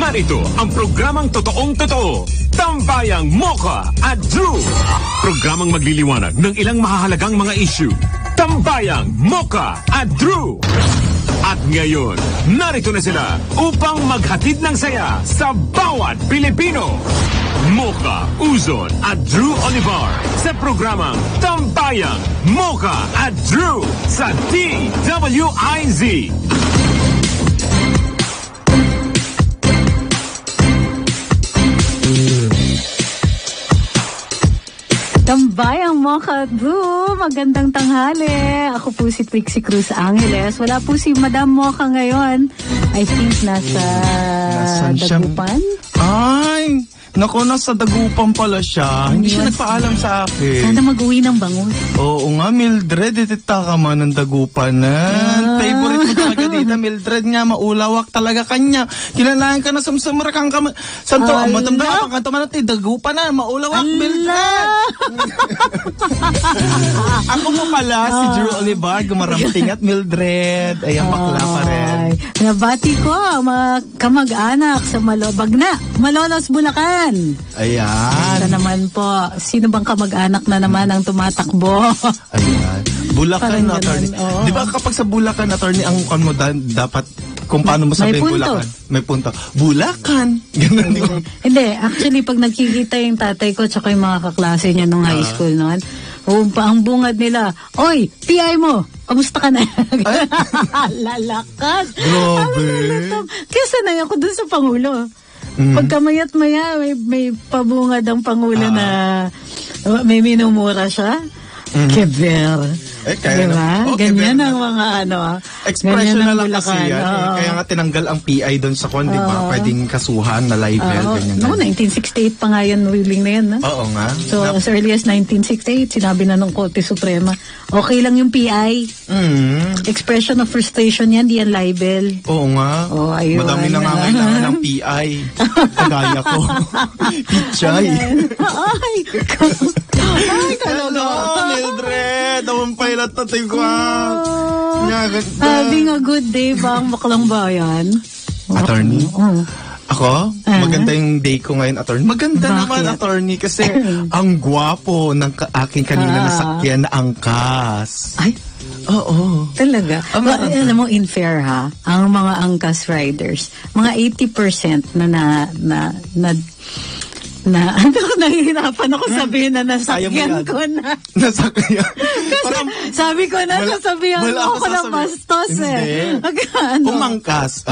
Narito ang programang totoong-totoo, Tambayang Mocha at Drew. Programang magliliwanag ng ilang mahahalagang mga issue. Tambayang Mocha at Drew. At ngayon, narito na sila upang maghatid ng saya sa bawat Pilipino. Mocha Uzon at Drew Olivar sa programang Tambayang Mocha at Drew sa DWIZ. Tambayang Mocha Drew, magandang tanghali. Ako po si Trixie Cruz Angeles. Wala po si Madam Mocha ngayon. I think nasa Dagupan. Ay, naku, nasa Dagupan pala siya. Hindi siya nagpaalam sa akin. Sana mag-uwi ng bangus. Oo nga, Mildred, itita ka man ng Dagupan. Favorite mo talaga dito, Mildred nga, maulawak talaga kanya. Kinalayan ka na samsamarakang ka. Santo, madam na, pangkanta man natin, Dagupan na, maulawak, Mildred. Ako po pala, si Drew Olivar, gumaramting at Mildred. Ayan, bakla pa rin. Nabati ko, mga kamag-anak sa Malolos, Bulacan. Ayan. Ito naman po, sino bang kamag-anak na naman ang tumatakbo? Ayan. Bulacan Parang attorney. ganun, Di ba kapag sa Bulacan attorney, ang mo dapat kung paano mo sabihin Bulacan? May punto. Bulacan. Ganun, di ba? Hindi, actually, pag nakikita yung tatay ko tsaka yung mga kaklase niya nung high school noon, ang bungad nila, oy, PI mo, kamusta ka na? Lalakas. Grabe. Kaya sanay ako dun sa Pangulo. Pagka mayat-maya, may pabungad ang Pangulo na may minumura siya. Keber. Kaya diba? Ganyan ang mga expression na lang kasi Bulacan. yan. Kaya nga tinanggal ang PI doon sa kon, di ba? Pwedeng kasuhan na libel. Ganyan. No, 1968 pa nga yan, ruling na yan. Oo nga. So, as early as 1968, sinabi na ng Korte Suprema, okay lang yung PI. Expression of frustration yan, di yan libel. Oo nga. Ayun. Madami na nga kailangan ng PI. Kagaya ko. Pichay. Ay, Hello, Mildred. Ang pilot na tigwa. Having a good day ba ang baklang bayan? Attorney? Ako? Maganda yung day ko ngayon, attorney. Maganda naman, attorney, kasi ang gwapo ng aking kanina nasakyan na angkas. Ay, oo. talaga. Alam mo, in fair ha, ang mga angkas riders, mga 80% nahihirapan ako sabihin na nasakyan ko na. Nasakyan. Kasi sabi ko na, sasabihan mo ako ng bastos eh. Umangkas.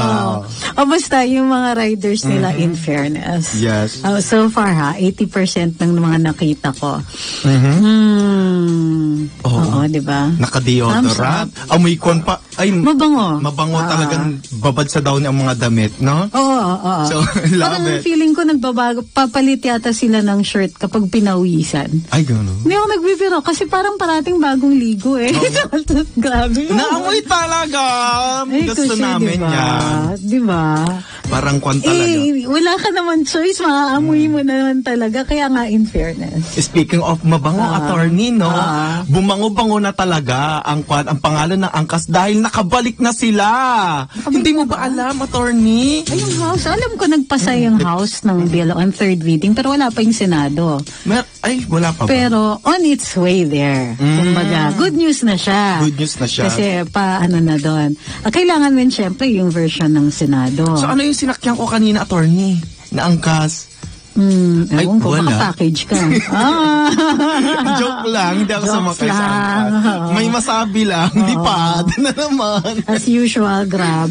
Basta yung mga riders nila, in fairness. Yes. So far ha, 80% ng mga nakita ko. Oo, di ba? Naka-deodorant. Amoy kon pa. Ay, mabango. Mabango talagang babad sa daw ang mga damit, no? Oo. So, love parang it. feeling ko nagbabago, papalit yata sila ng shirt kapag pinawisan. Ay, gano'n. Hindi ako nagbibiro kasi parang parating bagong ligo eh. Grabe. Naamoy talaga. Gusto kasi, namin diba? yan. Diba? Parang kwan talaga. Wala ka naman choice. Maaamoy mo naman talaga. Kaya nga, in fairness. Speaking of mabango, attorney, no? Bumango-bango na talaga ang pangalan ng angkas dahil nakabalik na sila. Hindi mo ba alam, attorney? Ay, yung house. Alam ko, nagpasa yung house ng bill on third reading pero wala pa yung Senado. Wala pa ba? Pero on its way there. Kumbaga, good news na siya. Good news na siya. Kasi na doon. Kailangan din syempre yung version ng Senado. So ano yung sinakyan ko kanina, attorney? Na angkas? Ay, ko, wala. Package ka. Joke lang, hindi ako sumakay sa angkas. May masabi lang, di pa. Na naman. As usual, grab.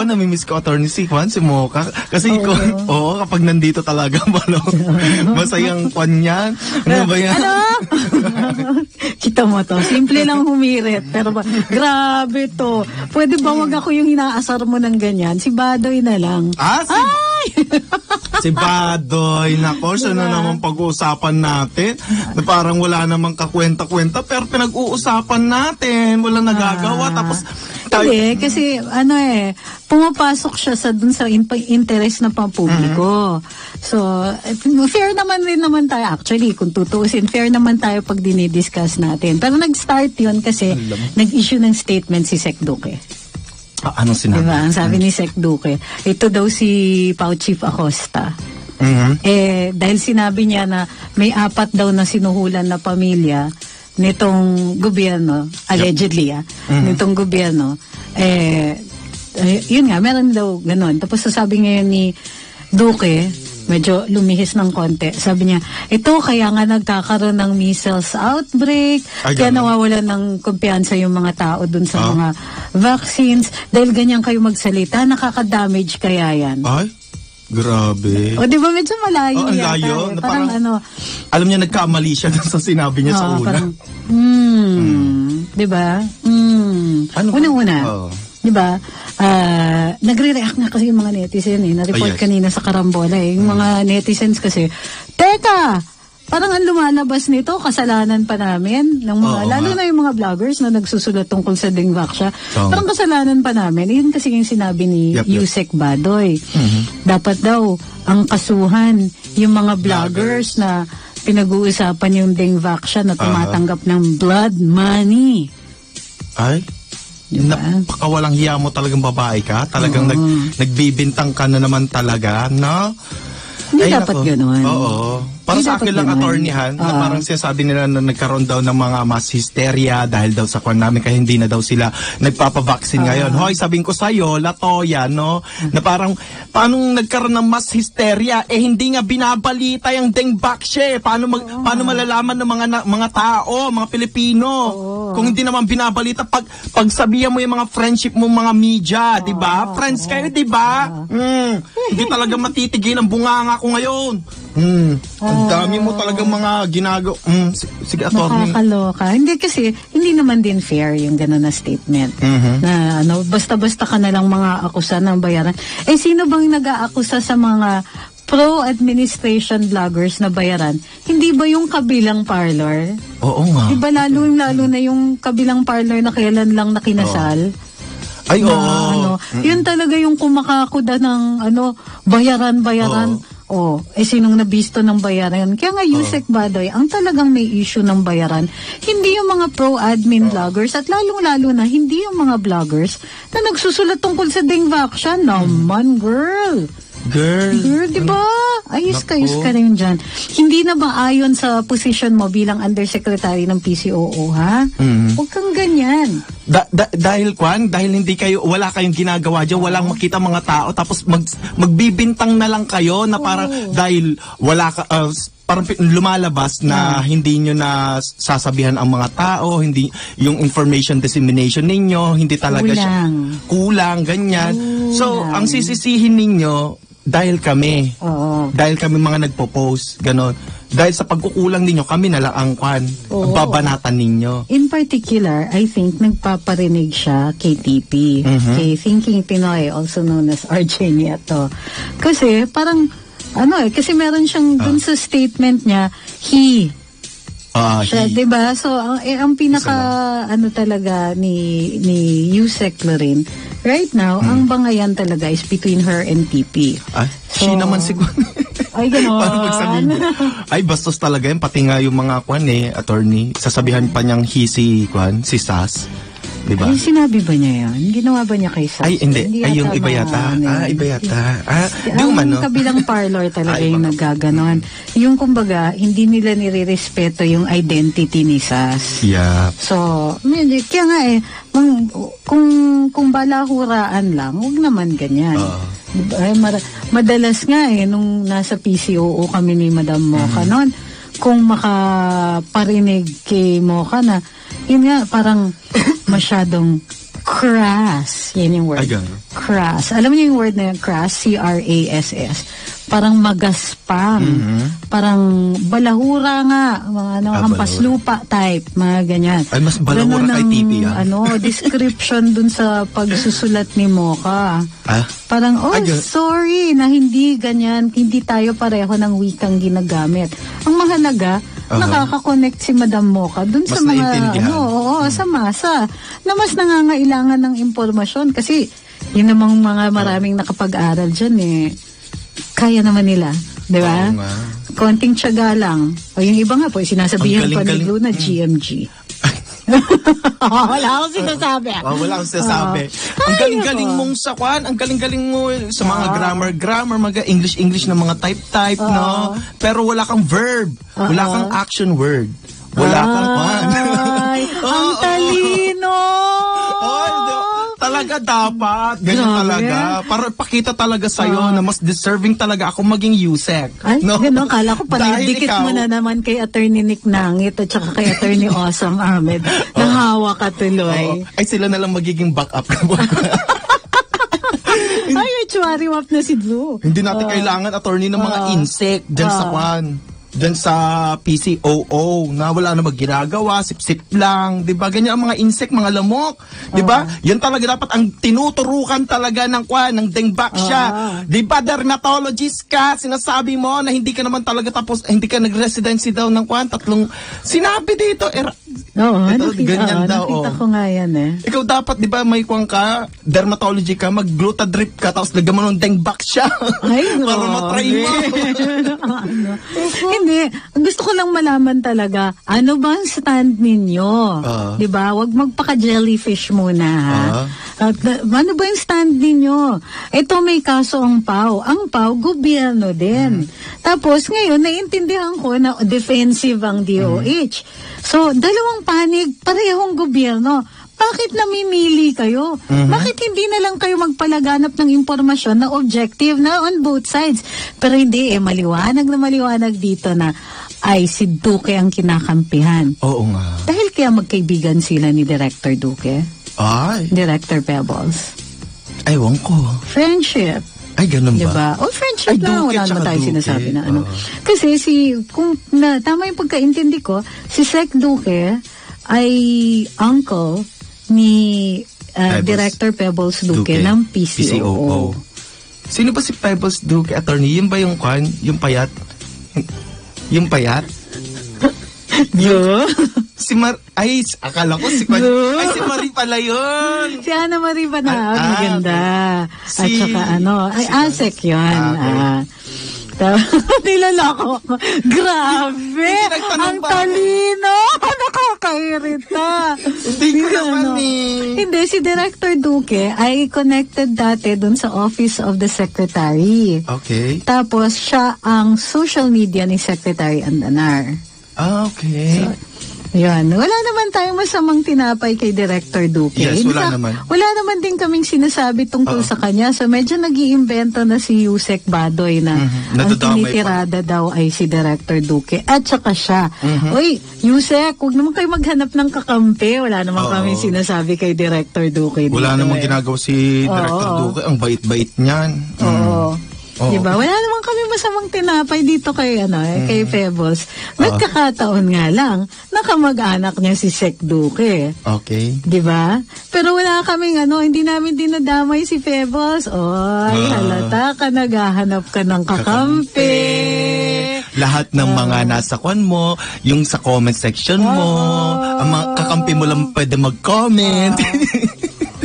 Namimiss ko, attorney, si Juan, si Mocha. Kasi kapag nandito talaga, masayang Juan yan. Ano ba yan? Kita mo to, simple lang humirit. Pero grabe to. Pwede ba wag ako yung inaasar mo ng ganyan? Si Badoy na lang. Si Badoy, nako, siya na naman pag-uusapan natin. Na parang wala namang kakwenta-kwenta, pero pinag-uusapan natin. Walang nagagawa. Tapos, Hindi, kasi pumapasok siya dun sa interest ng pampubliko. So, fair naman rin naman tayo. Actually, kung tutuusin, fair naman tayo pag dinidiscuss natin. Pero nag-start yun kasi nag-issue ng statement si Sec Duque. Anong sinabi? Diba? Ang sabi ni Sec Duque, ito daw si Pao Chief Acosta. Dahil sinabi niya na may 4 daw na sinuhulan na pamilya nitong gobyerno, allegedly nitong gobyerno, yun nga, meron daw ganun. Tapos sasabi ngayon ni Duque, medyo lumihis ng konti, sabi niya, ito kaya nga nagkakaroon ng measles outbreak, kaya nawawalan ng kumpiyansa yung mga tao dun sa mga vaccines, dahil ganyan kayo magsalita, nakaka-damage kaya yan. Ay? Grabe. O, di ba medyo malayo ang yata layo. eh. Parang ano. Alam niya, nagkamali siya sa sinabi niya sa una. Parang, di ba? Unang-una. Di ba? Nagre-react nga kasi yung mga netizen na-report kanina sa Karambola yung mga netizens kasi, teka! Parang ang lumalabas nito, kasalanan pa namin ng mga, lalo na yung mga vloggers na nagsusulat tungkol sa Dingvaxia. Parang kasalanan pa namin. Yun kasi yung sinabi ni Yusek Badoy. Dapat daw, ang kasuhan, yung mga vloggers na pinag-uusapan yung Dingvaxia na tumatanggap ng blood money. Ay? Diba? Napakawalang hiya mo talagang babae ka. Talagang nagbibintang ka na naman talaga, no? Hindi dapat gano'n. Oo. Para sa akin lang, attorneyhan, na parang sinasabi nila na nagkaroon daw ng mga mass hysteria dahil daw sa kwan namin, kaya hindi na daw sila nagpapavaksin ngayon. Hoy, sabihin ko sa'yo, Latoya, no? Na parang, paano nagkaroon ng mass hysteria? Hindi nga binabalita yung Dingvaxia. Paano malalaman ng mga tao, mga Pilipino? Kung hindi naman binabalita, pag sabihan mo yung mga friendship mo, mga media, di ba? Friends kayo, di ba? Hindi talaga matitigin ang bunganga ko ngayon. Ang dami mo talagang mga ginagawa. Sige, attorney. Nakakaloka. Hindi kasi, hindi naman din fair yung gano'n na statement. Na basta-basta ka na lang mga akusa ng bayaran. Sino bang nag-aakusa sa mga pro-administration vloggers na bayaran? Hindi ba yung kabilang parlor? Oo nga. Di ba lalo na yung kabilang parlor na kailan lang nakinasal? Ay, oo. Yun talaga yung kumakakuda ng bayaran. Sinong nabisto ng bayaran? Kaya nga Yusek Badoy, ang talagang may issue ng bayaran, hindi yung mga pro-admin vloggers at lalong-lalo na hindi yung mga vloggers na nagsusulat tungkol sa Dingvaxia. Naman, girl, di ba? Ayos ka rin dyan. Hindi na ba ayon sa position mo bilang undersecretary ng PCOO, ha? Huwag kang ganyan. Dahil wala kayong ginagawa dyan, walang makita mga tao, tapos magbibintang na lang kayo na parang dahil wala ka, parang lumalabas na hindi nyo na sasabihan ang mga tao, hindi yung information dissemination ninyo, hindi talaga kulang, ganyan. So, ang sisisihin ninyo, dahil kami mga nagpo-post, ganon. Dahil sa pagkukulang ninyo, kami na lang ang babanatan ninyo. In particular, I think nagpaparinig siya kay TP, kay Thinking Pinoy, also known as RJ Nieto. Kasi parang, kasi meron siyang dun sa statement niya, siya, diba? So, ang pinaka, talaga ni Yusek Lorin, right now, ang bangayan talaga is between her and TP. She naman siguro. Ay, gano'n. Paano magsabihin? Ay, bastos talaga yan. Pati nga yung mga attorney, sasabihan pa niyang si Sas. Diba? Ay, sinabi ba niya yan? Ginawa ba niya kay Sas? Ay, hindi. Ay, yung iba yata. Iba yata. Ang kabilang parlor talaga yung naggaganon. Yung kumbaga, hindi nila nire-respeto yung identity ni Sas. Yeah. So, kaya nga kung balahuraan lang, huwag naman ganyan. Madalas nga nung nasa PCOO kami ni Madam Mocha noon, kung makaparinig kay Mocha na, yun nga, parang masyadong crass. Yan yung word. Crass. Alam niyo yung word na yun, crass? C-R-A-S-S. Parang magaspang. Parang balahura nga. Hampas lupa type. Mga ganyan. Ay, mas balahura kay TP, description dun sa pagsusulat ni Mocha. Parang, sorry na hindi ganyan. Hindi tayo pareho ng wikang ginagamit. Ang mahalaga, nakaka-connect si Madam Mocha dun sa mga, sa masa, na mas nangangailangan ng impormasyon. Kasi, yun namang mga maraming nakapag-aral dyan kaya naman nila. Di ba? Konting tiyaga lang. O yung iba nga po, sinasabihan pa ni Luna, GMG. Wala akong sinasabi. Wala akong sinasabi. Ang galing-galing mong sa kwan, ang galing-galing mo sa mga grammar, mga English na mga type, no? Pero wala kang verb. Wala kang action word. Wala kang kwan. Ay, ang talino! Talaga dapat. Ganyan talaga. Para pakita talaga sa'yo na mas deserving talaga ako maging USEC. Ay, no? gano'n. Kala ko Dahil dikit ikaw, mo na naman kay Attorney Nick Nangit at saka kay Attorney Awesome Ahmed. Nahawa ka tuloy. ay, sila na lang magiging backup. Ay, chwari-wap na si Blue. Hindi natin kailangan attorney ng mga insect dyan sa kwan. Dyan sa PCOO na wala na magginagawa, sip-sip lang, 'di ba? Ganyan ang mga insect, mga lamok, 'di ba? Yan talaga dapat ang tinuturukan talaga ng kwan, ng dengbak siya. 'Di ba, dermatologist ka, sinasabi mo na hindi ka naman talaga tapos, hindi ka nag-residency daw ng kwan, tatlong sinabi dito. Oo, ganyan daw. nakita ko nga yan eh. Ikaw dapat, 'di ba, may kwan ka, dermatology ka, mag-glutadrip ka tapos lagyan mo ng dengbak siya. Ay, para matry mo. Hindi, gusto ko lang malaman talaga, ano ba ang stand ninyo? 'Di ba? Huwag magpaka-jellyfish muna, ha? At, ano ba yung stand ninyo? Ito may kaso ang PAO. Ang PAO, gobyerno din. Tapos ngayon, naiintindihan ko na defensive ang DOH. So, dalawang panig, parehong gobyerno. Bakit namimili kayo? Bakit hindi na lang kayo magpalaganap ng impormasyon na objective na on both sides? Pero hindi, maliwanag na maliwanag dito na ay si Duque ang kinakampihan. Oo nga. Dahil kaya magkaibigan sila ni Director Duque? Ay. Director Pebbles? Ewan ko. Friendship. Ay, ganun ba? Diba? O friendship Ay, lang, Duque wala naman tsaka tayo Duque. sinasabi na ano. Kasi tama yung pagkaintindi ko, si Sec Duque ay uncle ni Director Pebbles Duque ng PCOO. Sino ba si Pebbles Duque, attorney? Yun ba yung kwan? Yung payat? Yung payat? Si akala ko si Kwan. Ay, si Marie pala yun. Si Ana Marie Banaon, Ah, maganda. At si- saka si ASEC yun. Nilalako ako. Grabe! nagtanong Ang ba? talino! Nakakairita. Hindi ko naman eh. Hindi, si Director Duque ay connected dati dun sa Office of the Secretary. Okay. Tapos, siya ang social media ni Secretary Andanar. Okay. Yan. Wala naman tayong masamang tinapay kay Director Duque. Yes, In wala fact, naman. Wala naman din kaming sinasabi tungkol sa kanya. So, medyo nag-iimbento na si Yusek Badoy na ang Nadadamay tinitirada daw ay si Director Duque. At saka siya. Uy, Yusek, huwag naman kayo maghanap ng kakampi. Wala naman kaming sinasabi kay Director Duque. Wala dito namang eh. ginagawa si Director Duque. Ang bait-bait niyan. Oo. Diba? Wala naman kami masamang tinapay dito kay kay Pebbles. Nagkakataon nga lang, nakamag-anak niya si Sec Duque. Okay. Diba? Pero wala kaming hindi namin dinadamay si Pebbles. Oy, halata ka, naghahanap ka ng kakampi. Lahat ng mga nasa kwan mo, yung sa comment section mo, ang mga kakampi mo lang pwede mag-comment.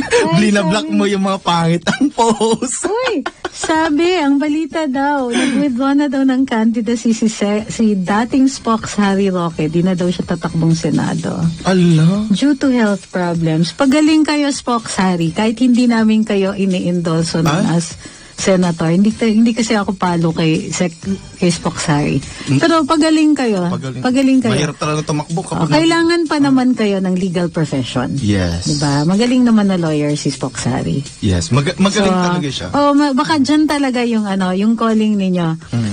Blina-block mo yung mga pangit ang post. Uy, sabi, ang balita daw, nag-withdraw na daw ng candidacy si dating Spox Harry Roque. Di na daw siya tatakbong Senado. Allah. Due to health problems. Pagaling kayo, Spox Harry, kahit hindi namin kayo ini-endorso as senator. Hindi kasi ako palo kay Spox Harry. Pero pagaling kayo. Pagaling kayo. Mahirap talaga tumakbo kapag Kailangan pa naman kayo ng legal profession. Yes. Diba? Magaling naman na lawyer si Spox Harry. Yes, magaling talaga siya. Baka dyan talaga yung yung calling ninyo.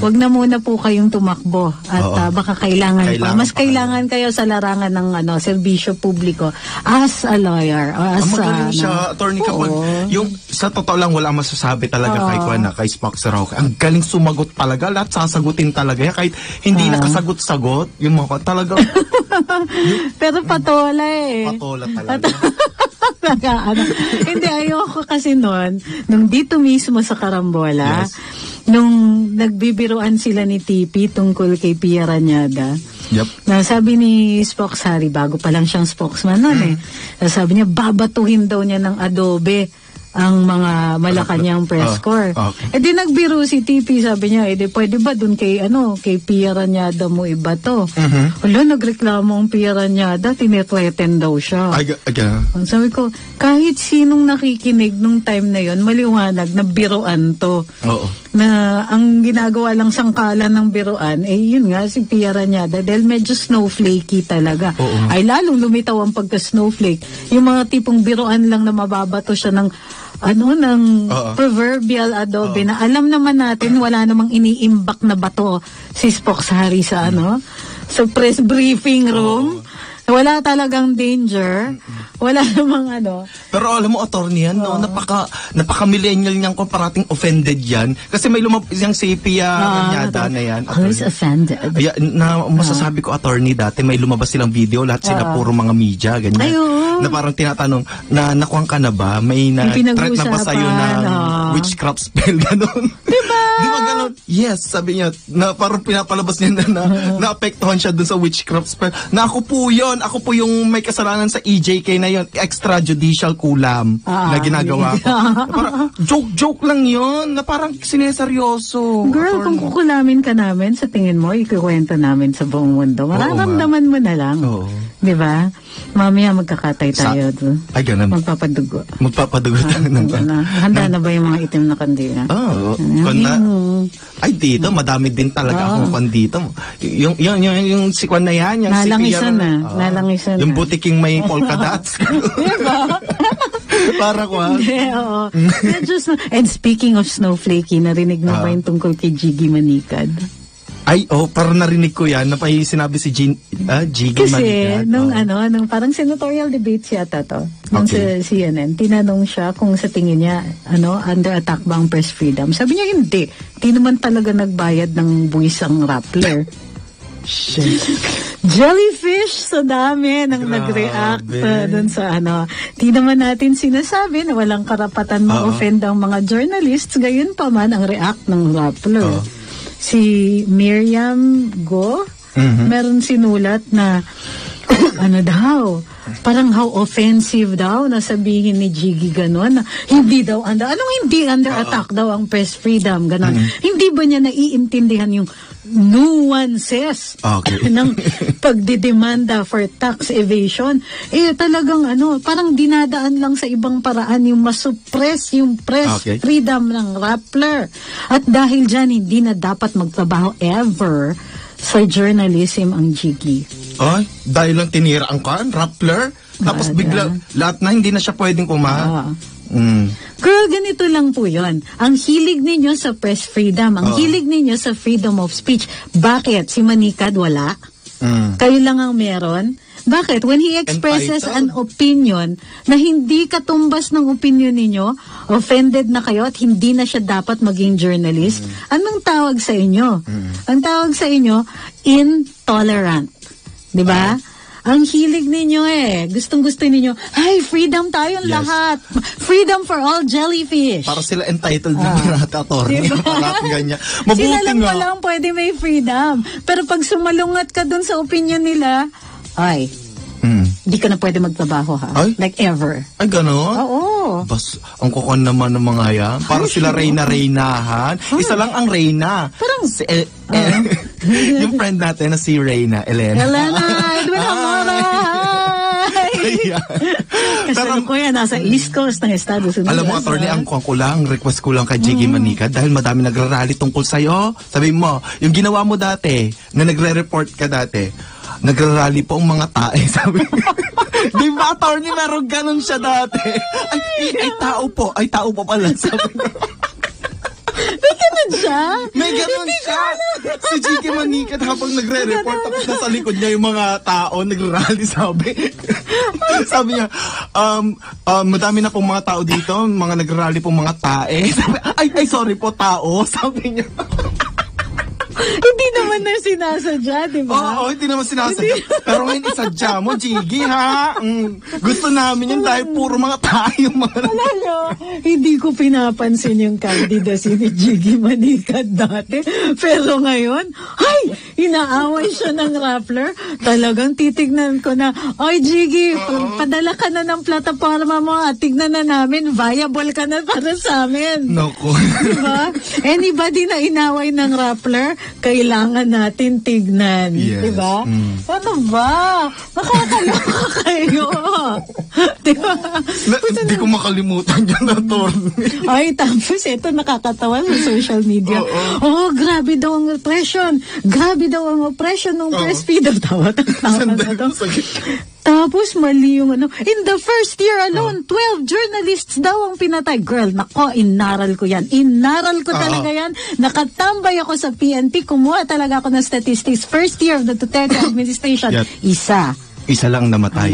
Huwag na muna po kayong tumakbo at baka kailangan pa. Mas kailangan kayo sa larangan ng serbisyo publiko as a lawyer or as magaling siya, attorney, kapag yung sa totoo lang wala masasabi talaga kay Spox Roque. Ang galing sumagot talaga, lahat sasagutin talaga yan, kahit hindi nakasagot-sagot yung mga talaga. Pero patola eh. Patola talaga. Hindi, ayoko kasi nung dito mismo sa Carambola, nung nagbibiruan sila ni Tipi tungkol kay Pia Ranyada, na sabi ni Spox Harry, bago pa lang siyang spokesman nun sabi niya, babatuhin daw niya ng adobe ang mga Malacanang press corps. Okay. Di nagbiro si TP, sabi niya, pwede ba dun kay Pia Ranyada mo iba to? Nagreklamo ang Pia Ranyada, tinithreaten daw siya. Sabi ko, kahit sinong nakikinig nung time na yon, maliwanag na biruan to. Oo. Na ang ginagawa lang sangkalan ng biruan, yun nga, si Pia Ranyada, dahil medyo snowflakey talaga. Oo. Ay lalong lumitaw ang pagka-snowflake. Yung mga tipong biruan lang na mababato siya ng proverbial adobe na alam naman natin wala namang iniimbak na bato si Spock Sari sa sa press briefing room. Wala talagang danger. Wala namang Pero alam mo, attorney yan, napaka-millennial niyang kung parating offended yan. Kasi may lumabas yung si Pia Ranyada na yan. Who's offended? Masasabi ko, attorney, dati may lumabas silang video, lahat sila puro mga media, ganyan. Na parang tinatanong, nakuha ka na ba? May threat na ba sa'yo na witchcraft spell, gano'n? Diba? Di ba gano'n? Yes, sabi niya, na parang pinapalabas niya na naapektuhan siya dun sa witchcraft spell. Na ako po yun, ako po yung may kasalanan sa EJK na yun, extrajudicial kulam na ginagawa ko. Parang, joke lang yun, na parang sineseryoso. Girl, kung kukulamin ka namin, sa tingin mo, ikukwento namin sa buong mundo. Mararamdaman mo na lang. Di ba? Mamaya magkakatay tayo doon. Ay, ganun. Magpapadugo. Magpapadugo tayo ng Handa na ba yung mga itim na kandila? Ay, dito, madami din talaga akong kwan dito. Yung si kwan na yan, yung nalangisan na. Nalangisan yung butiking may polka dots. Diba? Para kwan. Oo. And speaking of snowflakey, narinig mo ba yung tungkol kay Jiggy Manikad? Ay, parang narinig ko yan, na sinabi si Jiggy Manikad. Kasi, nung parang senatorial debates yata to, nung sa CNN, tinanong siya kung sa tingin niya, under attack ba ang press freedom? Sabi niya, hindi. Hindi naman talaga nagbayad ng buwis ang Rappler. Jellyfish sa dami nang nag-react dun sa Di naman natin sinasabi na walang karapatan ma-offend ang mga journalists, gayon pa man ang react ng Rappler. Si Miriam Go, meron sinulat na parang how offensive daw na sabihin ni Jiggy ganon, na hindi daw hindi under attack daw ang press freedom, ganon. Hindi ba niya naiintindihan yung nuances ng pagdidemanda for tax evasion? Talagang parang dinadaan lang sa ibang paraan yung masuppress yung press freedom ng Rappler. At dahil dyan, hindi na dapat magtrabaho ever sa journalism ang Jiggy. Ay, dahil lang tinira ang Rappler, tapos bigla, lahat na hindi na siya pwedeng Girl, ganito lang po yun. Ang hilig ninyo sa press freedom, ang hilig ninyo sa freedom of speech. Bakit? Si Manikad wala? Kayo lang ang meron? Bakit? When he expresses an opinion na hindi katumbas ng opinion ninyo, offended na kayo at hindi na siya dapat maging journalist, anong tawag sa inyo? Ang tawag sa inyo, intolerant. Diba? Ang hilig ninyo gustong-gusto ninyo, freedom tayong lahat. Freedom for all jellyfish. Para sila entitled na attorney. Diba? Parang ganyan. Mabuti sila lang nga. walang pwede may freedom. Pero pag sumalungat ka dun sa opinion nila, di ka na pwede magtrabaho like ever. Ay, gano'n? Oo. Ang kukuhan naman ng mga yan. Parang sila Reyna-Reynahan. Isa lang ang Reyna. Parang, yung friend natin na si Reyna, Elena. Edwin Amora! Kasalukuyan, nasa East Coast ng Estados Unidos. Alam mo, attorney, ang request ko lang kay Jiggy Manikad dahil madami nagrarally tungkol sa'yo. Sabi mo, yung ginawa mo dati, na nagre-report ka dati, nagrarally po ang mga tae, sabi. Di ba, attorney, meron ganun siya dati. Ay, tao po pala, sabi. May ganun siya? May ganun siya. Si Jiggy Manikad habang nagre-report, tapos nasa likod niya yung mga tao, nagrarally, sabi. Sabi niya, madami na pong mga tao dito, mga nagrarally pong mga tae. Sabi, ay, sorry po, tao, sabi niya. Hindi naman na sinasadya, di ba? Oo, hindi naman sinasadya. Pero ngayon isadya mo, Jiggy, ha? Gusto namin yun dahil puro mga tayo. Alam nyo, hindi ko pinapansin yung candidacy ni Jiggy Manikad dati. Pero ngayon, ay, inaaway siya ng Rappler. Talagang titignan ko na, ay Jiggy, padala ka na ng plataforma mo at tignan na namin, viable ka na para sa amin. Naku. Diba? Anybody na inaway ng Rappler, kailangan natin tignan. Yes. Diba? Ano ba? Nakakaloka kayo. Diba? Hindi ko makalimutan yan, attorney. Ay, tapos ito nakakatawa sa social media. Oh, grabe daw ang oppression. Grabe daw ang oppression ng press feed. Tawa na daw. Tapos mali yung ano. In the first year alone, 12 journalists daw ang pinatay. Girl, nako, inaral ko yan. Inaral ko talaga yan. Nakatambay ako sa PNP. Kumuha talaga ako ng statistics. First year of the Duterte administration. Isa lang namatay.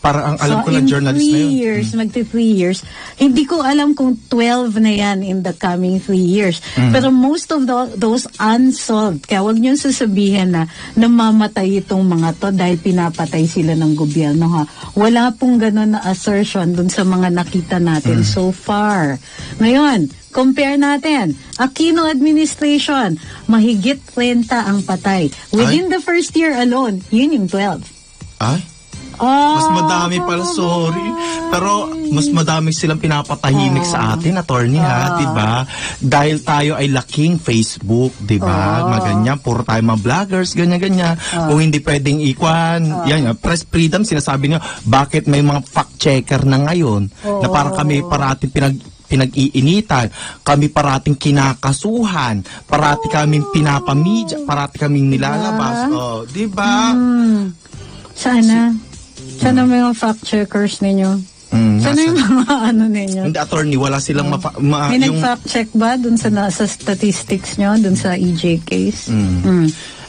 Para ang alam ko ng journalist na yun. Years, magti 3 years. Hindi ko alam kung 12 na yan in the coming 3 years. Pero most of those unsolved. Kaya huwag niyo sasabihin na namamatay itong mga to dahil pinapatay sila ng gobyerno, ha. Wala pong ganun na assertion dun sa mga nakita natin so far. Ngayon, compare natin. Aquino administration, mahigit 30 ang patay. Within the first year alone, yun yung 12. Ay? Mas madami pala, sorry. Pero mas madami silang pinapatahimik sa atin, attorney, ha, diba? Dahil tayo ay laking Facebook, diba? Maganyan, puro tayo mga vloggers, ganyan-ganyan. Kung hindi pwedeng ikwan, yan, press freedom, sinasabi niyo, bakit may mga fact-checker na ngayon na parang kami parating pinag-iinitan, kami parating kinakasuhan, parati kaming pinapamidya, parati kaming nilalabas. Diba? Sana may mga fact-checkers ninyo. Sana yung mga ano ninyo. Hindi, attorney, wala silang may nag-fact-check ba dun sa statistics nyo, dun sa EJ case?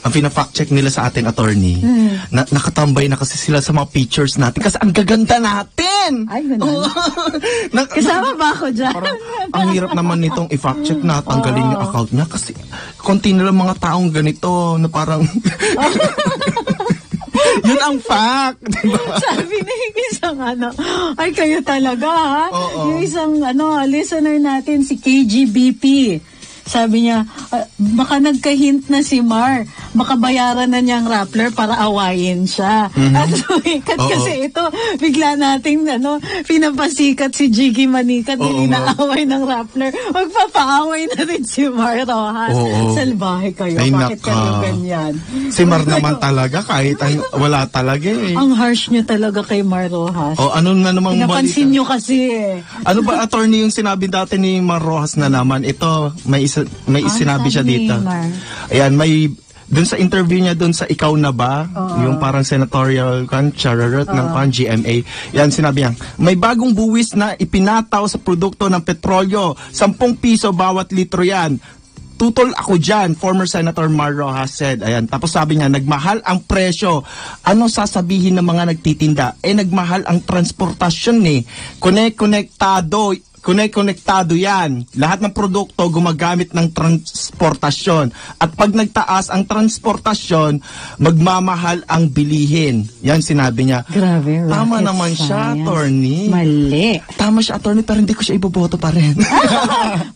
Ang pina-fact-check nila sa atin, attorney, nakatambay na kasi sila sa mga pictures natin kasi ang gaganda natin! Ay, ganun. Kasama ba ako dyan? Parang, ang hirap naman nitong i-fact-check na tanggalin yung account niya kasi konti na lang mga taong ganito na parang... Yun ang fact, diba? Sabi na yung isang ay kayo talaga, ha? Yung isang listener natin, si KGBP. Sabi niya, baka nagka-hint na si Mar, makabayaran na niyang Rappler para awayin siya. At sumikat kasi ito, bigla nating pinapasikat si Jiggy Manikad, inaaway ng Rappler. Magpapaaway na rin si Mar Rojas. Salbahe kayo, bakit kayo ganyan? Si Mar naman talaga, kahit wala talaga eh. Ang harsh niyo talaga kay Mar Rojas. Ano na namang pinapansin niyo kasi Ano ba, attorney, yung sinabi dati ni Mar Rojas na naman, ito, may sinabi siya dito. Ayan, dun sa interview niya dun sa Ikaw Na Ba, yung parang senatorial chararot ng GMA, yan sinabi niya, may bagong buwis na ipinataw sa produkto ng petrolyo, 10 piso bawat litro yan. Tutol ako dyan, former Senator Mar Rojas said. Ayan, tapos sabi niya, nagmahal ang presyo. Ano sasabihin ng mga nagtitinda? Nagmahal ang transportasyon konektado yan. Lahat ng produkto gumagamit ng transportasyon. At pag nagtaas ang transportasyon, magmamahal ang bilihin. Yan sinabi niya. Grabe, tama naman siya, attorney. Mali. Tama siya, attorney, pero hindi ko siya iboboto pa rin.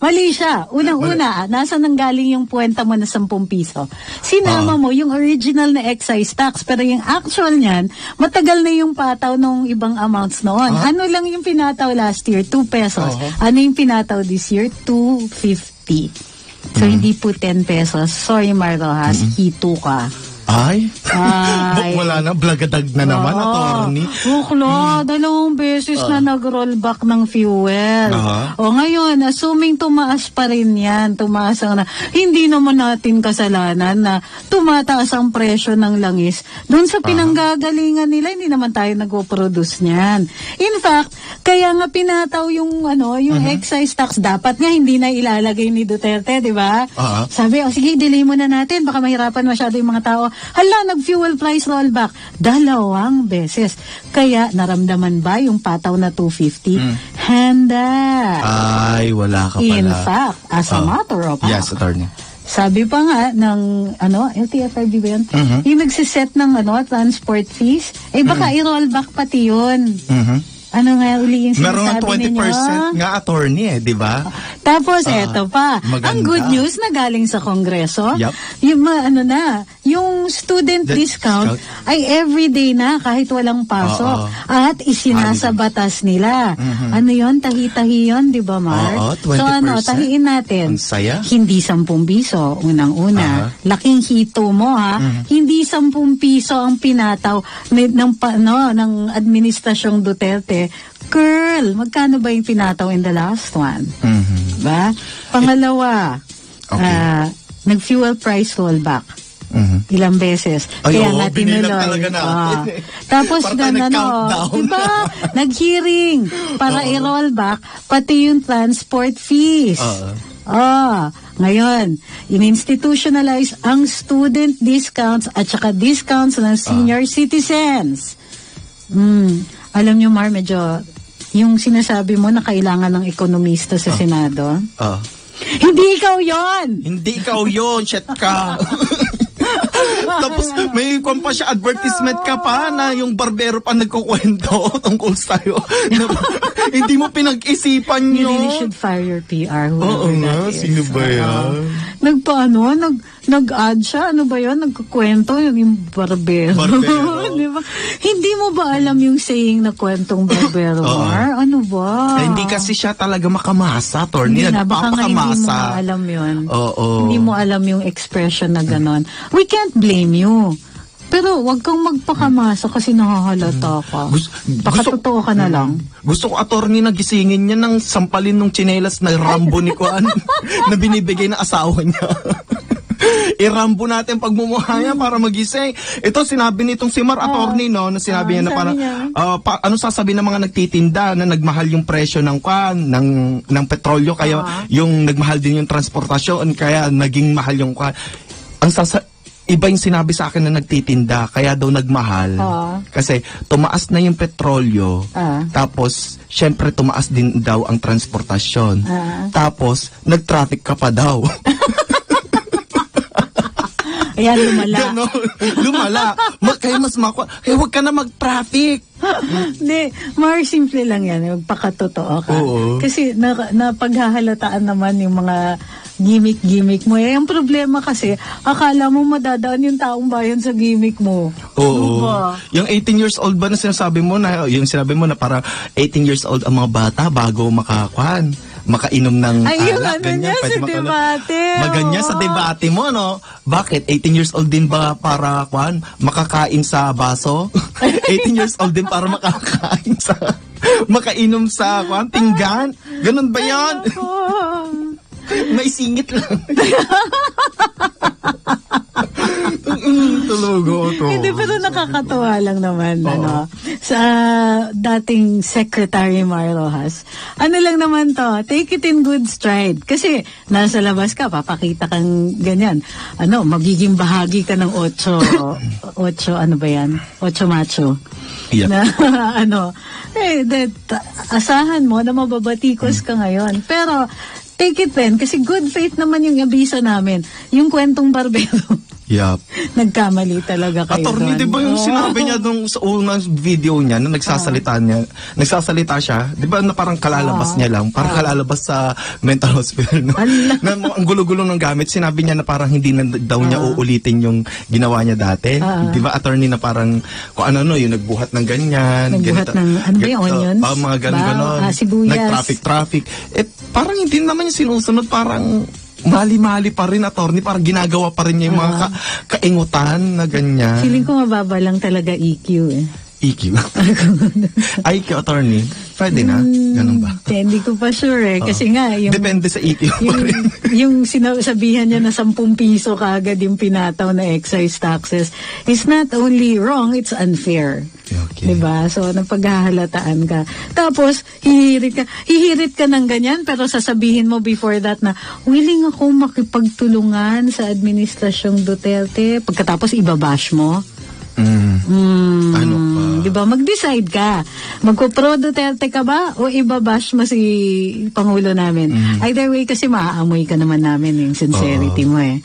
Mali siya. Unang-una, nasa nanggaling yung puwenta mo na 10 piso? Sinama mo yung original na excise tax, pero yung actual niyan, matagal na yung pataw ng ibang amounts noon. Ano lang yung pinataw last year? 2 pesos. Ano yung pinataw this year? 2.50. So, hindi po 10 pesos. Sorry, Mar Rojas, hito ka. Ay. Wala na, blagadag na naman, attorney. Buklo, 2 beses na nag-rollback ng fuel. Ngayon, assuming tumaas pa rin yan, hindi naman natin kasalanan na tumataas ang presyo ng langis. Doon sa pinanggagalingan nila, hindi naman tayo nag-produce niyan. In fact, kaya nga pinataw yung excise tax, dapat nga hindi na ilalagay ni Duterte, di ba? Sabi, sige, delay mo na natin, baka mahirapan masyado yung mga tao. Hala, nag-fuel price rollback. 2 beses. Kaya, naramdaman ba yung pataw na 250? Handa. Ay, wala ka pala. In fact, as a matter of fact. Yes, attorney. sabi pa nga ng LTFRB ba yun? Yung nagsiset ng transport fees, baka i-roll back pati yun. Ano nga uli yung meron sinasabi ninyo? Meron 20% nga attorney di ba? Tapos eto pa, maganda. ang good news na galing sa Kongreso, Yup. yung yung student discount ay everyday na kahit walang pasok. At isinasa batas nila. Ano yon? Tahi-tahi yon, di ba, Mark? 20%. So tahiin natin. Ang saya. Hindi 10 piso, unang-una. Laking hito mo, ha? Hindi 10 piso ang pinataw ng Administrasyong Duterte. Girl, magkano ba yung pinataw in the last one? Diba? Pangalawa, nag-fuel price rollback. Ilang beses. Kaya nga tinuloy. Tapos diba? Nag-hearing para i-roll back pati yung transport fees. Ngayon, in-institutionalize ang student discounts at saka discounts ng senior citizens. Alam nyo, Mar, medyo yung sinasabi mo na kailangan ng ekonomista sa Senado. Hindi ikaw yon. Hindi ikaw yon, shit ka. Tapos may pa siya advertisement ka pa na yung barbero pa nagkukwento tungkol sa'yo. Hindi mo pinag-isipan yun. You really should fire your PR. Oo nga, sino ba yan? Nag-add siya, ano ba yun? Nagkukwento yung barbero. Diba? Hindi mo ba alam yung saying na kwentong barbero, Mar? Ano ba? Hindi kasi siya talaga makamasa, attorney. Baka nga hindi mo alam yun. Hindi mo alam yung expression na ganon. We can't blame you. Pero wag kang magpakamasa kasi nakahalata ka. Pakatotoo ka na lang. Gusto ko, attorney, na gisingin niya ng sampalin ng tsinelas na Rambo ni Kuan na binibigay ng asawa niya. I-Rambo natin pagmumukha niya para magising. Ito, sinabi nitong si Mar, attorney, no, na sinabi niya na parang, ano sasabihin ng mga nagtitinda na nagmahal yung presyo ng Kuan, ng petrolyo, kaya yung nagmahal din yung transportasyon, kaya naging mahal yung Kuan. Iba yung sinabi sa akin na nagtitinda, kaya daw nagmahal. Kasi tumaas na yung petrolyo, tapos syempre tumaas din daw ang transportasyon. Tapos nag-traffic ka pa daw. Ayan, lumala. Lumala. Kaya mas kaya huwag ka na mag-traffic. Hindi, more simple lang yan. Magpakatotoo ka. Kasi napaghahalataan naman yung mga gimmick mo. Ang problema kasi, akala mo madadaan yung taong bayan sa gimmick mo. Yung 18 years old ba na sinasabi mo na, yung sinabi mo na parang 18 years old ang mga bata bago makainom ng alak, ganyan. Sa debate. Maganya sa debate mo, no? Bakit? 18 years old din ba para, makakain sa baso? 18 years old din para makainom sa, pinggan? Ganun ba yan? May singit lang. Hindi, pero nakakatawa lang naman, sa dating Secretary Mar Rojas. Ano lang naman to, take it in good stride. Kasi, nasa labas ka, papakita kang ganyan. Magiging bahagi ka ng 8 macho. Yep. Asahan mo na mababatikos ka ngayon. Pero, take it then, kasi good faith naman yung abiso namin. Yung kwentong barbero. Yup. Nagkamali talaga kayo. Attorney, di ba yung sinabi niya sa unang video niya na nagsasalita siya, di ba na parang kalalabas niya lang, parang kalalabas sa mental hospital. No? Na, ang gulo-gulo ng gamit, sinabi niya na parang hindi na daw niya uulitin yung ginawa niya dati. Di ba, attorney, na parang kung yung nagbuhat ng ganyan. Nagbuhat ng, onions? Mga ganon. Sibuyas. Nag-traffic. Parang hindi naman yung sinusunod, parang mali-mali pa rin, attorney, parang ginagawa pa rin niya yung mga kaingutan na ganyan. Feeling ko mababa lang talaga EQ EQ? IQ, attorney? Pwede na? Ganun ba? Hindi ko pa sure kasi nga yung... Depende sa EQ pa rin. Yung sinasabihan niya na 10 piso kaagad yung pinataw na excise taxes is not only wrong, it's unfair. Okay. Diba? So, napaghahalataan ka. Tapos, hihirit ka ng ganyan, pero sasabihin mo before that na, willing ako makipagtulungan sa Administrasyong Duterte. Pagkatapos, ibabash mo. Ano pa? Diba? Mag-decide ka. Magpo-pro Duterte ka ba o ibabash mo si Pangulo namin? Either way kasi maaamoy ka naman namin yung sincerity mo eh.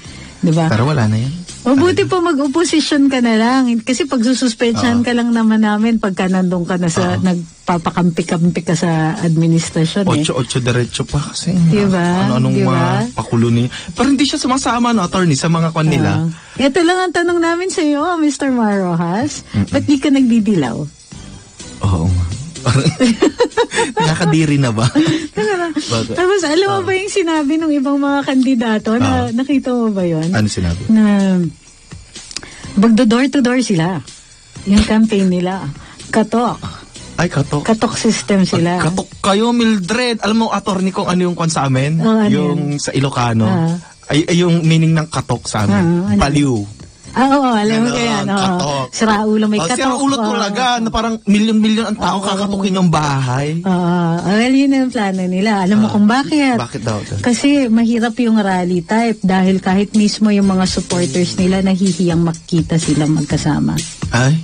Diba? Pero wala na yan. Mabuti pa mag-opposition ka na lang. Kasi pag sususpensyahan ka lang naman namin pagka nandun ka na sa nagpapakampi-kampi ka sa administrasyon eh. 8-8 diretso pa kasi. Diba? Ano-anong Diba? pakulo niya. Pero hindi siya sumasama, no, attorney, sa mga kwan nila. Ito lang ang tanong namin sa iyo, Mr. Mar Rojas. Ba't di ka nagdidilaw? Oo. Nakadiri na ba? Tapos alam mo ba yung sinabi ng ibang mga kandidato na nakita mo ba yun? Ano sinabi? Na magdo-door to door sila. Yung campaign nila. Katok. Ay, katok. Katok system sila. Katok kayo, Mildred. Alam mo, attorney, kung ano yung kwan sa amin? Ano yung sa Ilocano. Ay, yung meaning ng katok sa amin. Paliw. Oo, alam mo kaya, no? Katok. Siraulo may katok. Siraulo talaga, na parang milyon-milyon ang tao kakatukin yung bahay. Well, yun ang plano nila. Alam mo kung bakit? Bakit daw? Kasi mahirap yung rally type dahil kahit mismo yung mga supporters nila nahihiyang makita silang magkasama. Ay?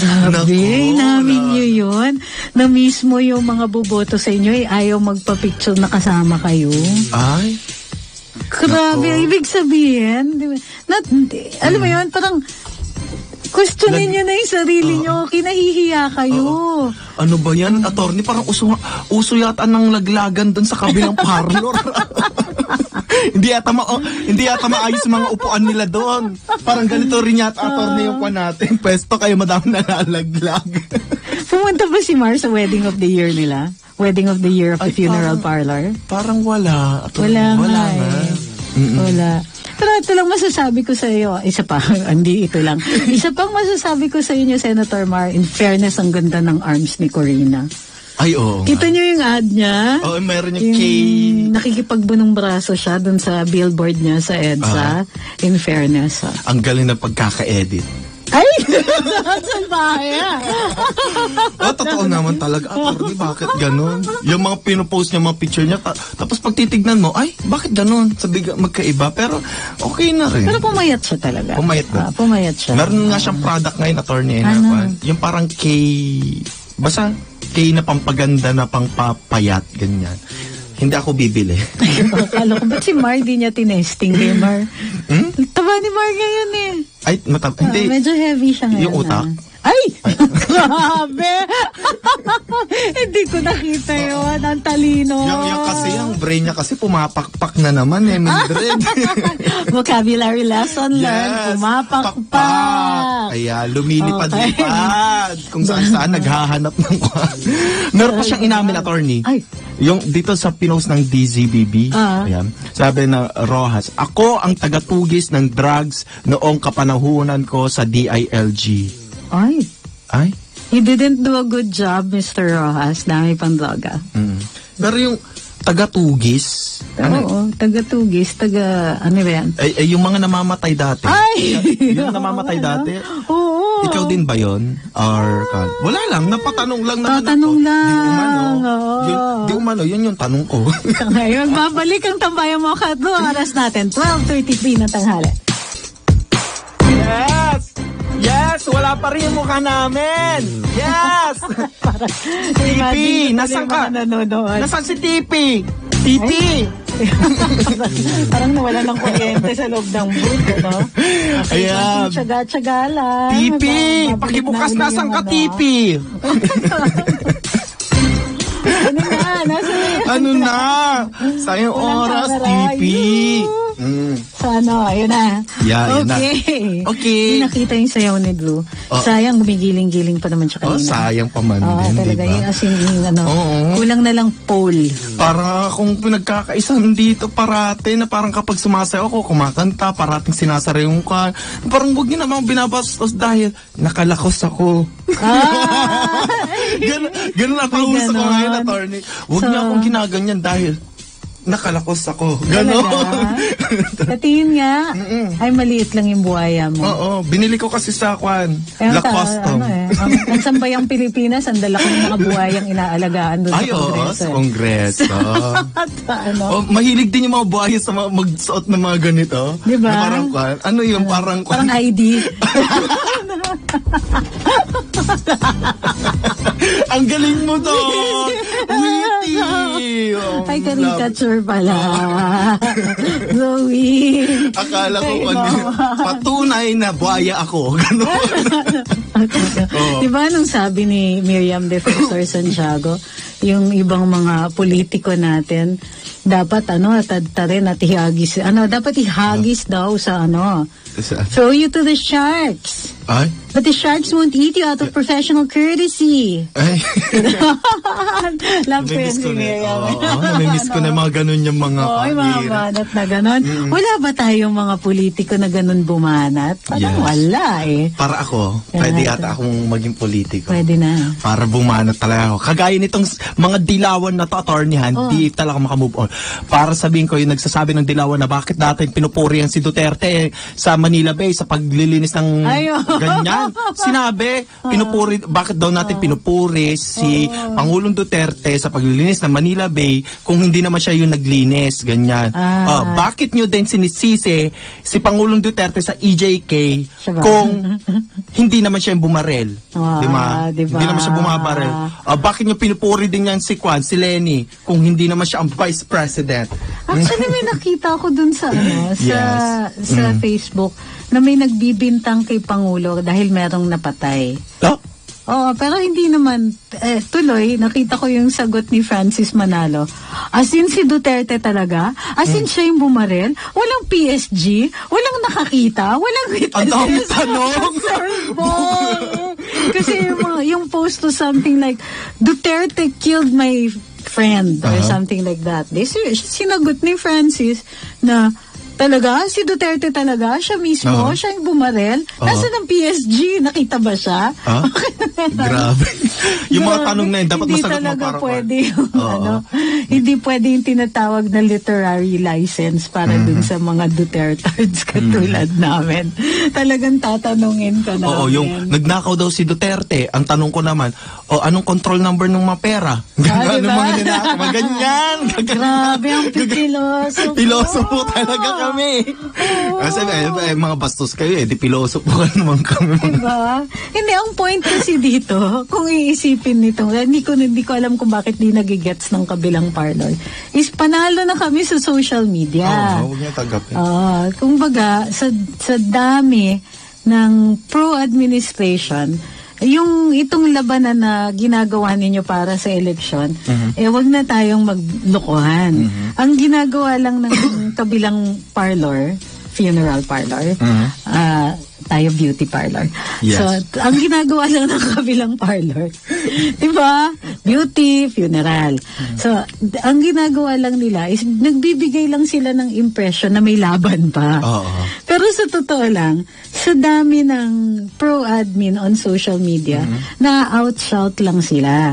Grabe, namin nyo yun. Na mismo yung mga boboto sa inyo ayaw magpa-picture na kasama kayo. Ay? Grabe, ibig sabihin, alam mo yun, parang questionin nyo na yung sarili nyo, kinahihiya kayo. Ano ba yan, attorney? Parang uso yata ng laglagan dun sa kabilang parlor. Hindi yata maayos mga upuan nila doon. Parang ganito rin yata, attorney, yung pa natin. Pwesto kayo, madami nalalaglag. Pumunta ba si Mar sa wedding of the year nila? Wedding of the year of the funeral parlor? Parang wala. Wala na. Wala. Pero ito lang masasabi ko sa iyo. Isa pa, hindi ito lang. Isa pang masasabi ko sa inyo, Senator Mar, in fairness, ang ganda ng arms ni Corina. Ay, oo. Kita niyo yung ad niya? Oo, meron yung nakikipagbunong braso siya dun sa billboard niya sa EDSA. In fairness. Ang galing ng pagkaka-edit. Ay! Saan bahaya? Totoo naman talaga. Attorney, bakit ganun? Yung mga pinopost niya, mga picture niya, tapos pag titignan mo, ay, bakit ganun? Sabi magkaiba, pero okay na rin. Pero pumayat siya talaga. Pumayat ba? Pumayat siya. Meron nga siyang product ngayon, attorney. Yung parang basta K na pampaganda na pangpapayat, ganyan. Hindi ako bibili. Akala ko, ba't si Mar di niya tinesting kay Mar? Taba ni Mar ngayon eh. Ay, hindi. Medyo heavy siya ngayon. Yung utak? Ay! Grabe! Hindi ko nakita yun. Ang talino. Yung kasi, yung brain niya kasi pumapakpak na naman eh, Mildred. Vocabulary lesson learned. Pumapakpak. Kaya lumilipad-lipad. Kung saan naghahanap ng meron pa siyang inamin, attorney. Ay. Yung dito sa pinost ng DZBB, ayan, sabi na Rojas, ako ang tagatugis ng drugs noong kapanahunan ko sa DILG. Ay. Ay? You didn't do a good job, Mr. Rojas. Dami pang droga. Pero yung tagatugis, Oo, tagatugis, ano ba yan? ay yung mga namamatay dati. Ay! Yung namamatay dati? Oo. Ikaw din ba yun? Or, wala lang, napatanong lang naman Tatanong ako. lang. Di umano, yun yung tanong ko. Ngayon, magbabalik ang Tambayan mo ka. Oras natin, 12:33 na tanghali. Yes! Wala pa rin yung mukha namin! Yes! Tipi! Nasaan ka? Nasaan si Tipi? Tipi! Parang nawala ng kuryente sa loob ng booth, no? Ayan. Tsaga-tsaga lang. Tipi! Pakibukas na, saan ka, Tipi? Ano na? Sayang oras, Tipi. Ano, ayun na. Yeah, okay. Okay. Nakita yung sayaw ni Drew. Sayang, gumigiling-giling pa naman siya kanina. Sayang pa man din, talaga, diba? Yung asin, kulang na lang pole. Para kung pinagkakaisan dito parate na parang kapag sumasayaw ako, kumakanta, parating sinasara yung ka. Parang huwag niyo naman binabastos dahil nakalakos ako. Ganun ang kausap ko ngayon, attorney. Huwag niyo akong ginaganyan dahil nakalakos ako. Ganon. Sa tingin nga, ay maliit lang yung buhaya mo. Oo, binili ko kasi sa Kwan. Lacoste. Ang sambayang Pilipinas, ang dala ko ng mga buhayang inaalagaan doon sa Kongreso. Ay, sa Kongreso. Ano? Mahilig din yung mga buhaya sa magsuot ng mga ganito. Diba? Na parang Kwan. Ano yung parang Kwan? Parang ID. Ang galing mo to! Witty! Ay, caricature pala. Zoe. Akala ko patunay na buhaya ako. Ganon. Diba nung sabi ni Miriam Defensor Santiago, yung ibang mga politiko natin, dapat tadtarin at ihagis. Dapat ihagis daw sa throw you to the sharks. Ay? But the sharks won't eat you out of professional courtesy. Ay. Love ko yan si Miriam. Namimiss ko na mga ganun yung mga yung mga banat na ganun. Wala ba tayong mga politiko na ganun bumanat? Parang wala eh. Para ako, pwede ata akong maging politiko. Pwede na. Para bumanat talaga ako. Kagaya nitong mga dilawan na to, attorneyhan, di talaga makamove on. Para sabihin ko, yung nagsasabi ng dilawan na bakit natin pinupuri yan si Duterte sa Manila Bay sa paglilinis ng ganyan. Sinabi, bakit daw natin pinupuri si Pangulong Duterte sa paglilinis ng Manila Bay kung hindi naman siya yung naglinis, ganyan. Bakit nyo din sinisisi si Pangulong Duterte sa EJK kung hindi naman siya yung bumarel? Diba? Hindi naman siya bumabarel. Bakit nyo pinupuri din yan si Lenny kung hindi naman siya ang Vice President? Actually, may nakita ko dun sa sa Facebook na may nagbibintang kay Pangulo dahil merong napatay. Oo, pero hindi naman tuloy, nakita ko yung sagot ni Francis Manalo. As in si Duterte talaga? As in siya yung bumarel? Walang PSG? Walang nakakita? Walang witness? Ang dami tanong! Kasi yung post to something like, Duterte killed my friend or something like that. Sinagot ni Francis na talaga? Si Duterte talaga? Siya mismo? Siya yung bumarel? Nasa ng PSG? Nakita ba siya? Grabe. Yung mga tanong na yun, dapat hindi masagot mo talaga para pwede yung hindi pwede yung tinatawag na literary license para dun sa mga Dutertards katulad namin. Talagang tatanungin ka namin. Oo, yung nagnakaw daw si Duterte, ang tanong ko naman, anong control number ng mga pera? Anong mga ninakaw? Ganyan. Grabe, ang pipiloso. Piloso po talaga kami. Kasi mga bastos kayo di piloso po naman kami. Diba? Hindi, ang point kasi dito, kung iisipin nito, hindi ko alam kung bakit di nagigets ng kabilang parlor, is panalo na kami sa social media. Huwag niya tagapin. Kumbaga, sa dami ng pro-administration, yung itong labanan na ginagawa ninyo para sa eleksyon, wag na tayong maglokohan. Ang ginagawa lang ng kabilang parlor, funeral parlor, tayo beauty parlor. Yes. So, ang ginagawa lang ng kabilang parlor, diba? Beauty, funeral. So, ang ginagawa lang nila is nagbibigay lang sila ng impression na may laban pa. Pero sa totoo lang, sa dami ng pro-admin on social media, na-outshout lang sila.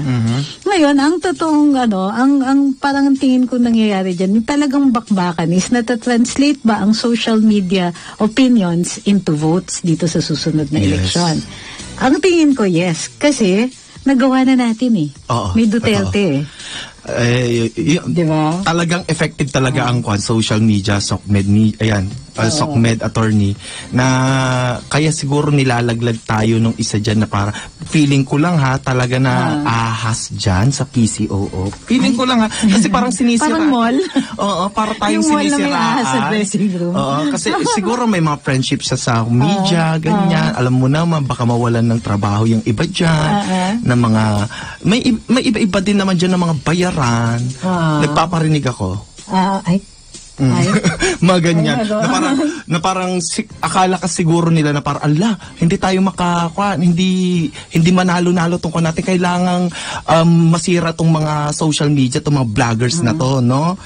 Ngayon, ang totoong ang parang tingin ko nangyayari dyan, yung talagang bakbakan is natatranslate ba ang social media opinions into votes dito sa susunod na eleksyon? Ang tingin ko, yes. Kasi, nagawa na natin may Duterte diba? Talagang effective talaga ang social media, SOCMED attorney, na kaya siguro nilalaglag tayo nung isa dyan na para, feeling ko lang talaga na ahas dyan sa PCOO. Feeling ko lang kasi parang sinisira. Parang mall? Oo, para tayong sinisiraan. Yung mall na may ahas sa dressing room. Oo, kasi siguro may mga friendship sa media, ganyan. Alam mo naman, baka mawalan ng trabaho yung iba dyan, na mga, may iba-iba din naman dyan ng mga bayaran. Nagpaparinig ako. Mga ganyan. Na parang akala ka siguro nila na parang, ala, hindi tayo hindi manalo-nalo tungkol natin. Kailangang masira tong mga social media, tong mga vloggers na to, no?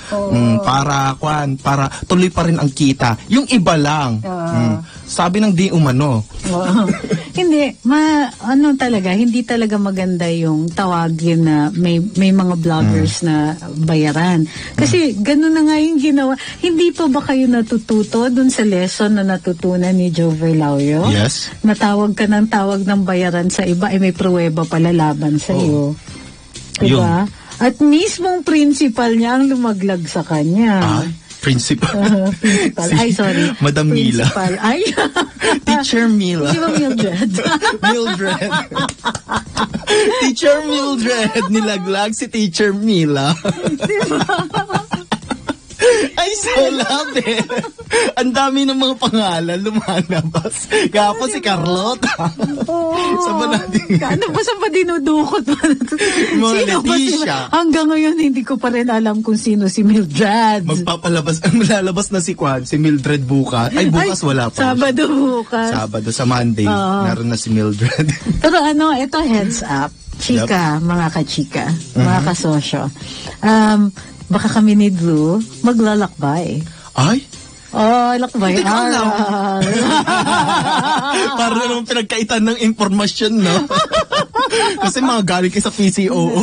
Para tuloy pa rin ang kita. Yung iba lang. Sabi ng di umano. Hindi, hindi talaga maganda yung tawagin na may mga vloggers na bayaran. Kasi gano'n na nga yung ginawa. Hindi pa ba kayo natututo dun sa lesson na natutunan ni Joe Verlario? Yes. Natawag ka ng tawag ng bayaran sa iba, may pruweba pala laban sa iyo. Diba? At mismong principal niya ang lumaglag sa kanya. Principal. Ay, sorry. Madam Mila. Ay. Teacher Mila. Si Mildred. Mildred. Teacher Mildred. Nilaglag si Teacher Mila. Ay, so love eh. Ang dami ng mga pangalan lumalabas. Kapag si Carlota. Saan ba natin? Ano ba saan ba dinudukot? Sino ba hanggang ngayon hindi ko pa rin alam kung sino si Mildred. Malalabas na si Kwan, si Mildred bukas. Ay, bukas wala pa. Sabado bukas. Sabado sa Monday. Naroon na si Mildred. Pero ito heads up. Chika, mga kachika, mga kasosyo. Baka kami ni Drew maglalakbay. Ay? Lakbay. Hindi ko alam. Para naman pinagkaitan ng informasyon, no? Kasi mga galing kayo sa PCOO.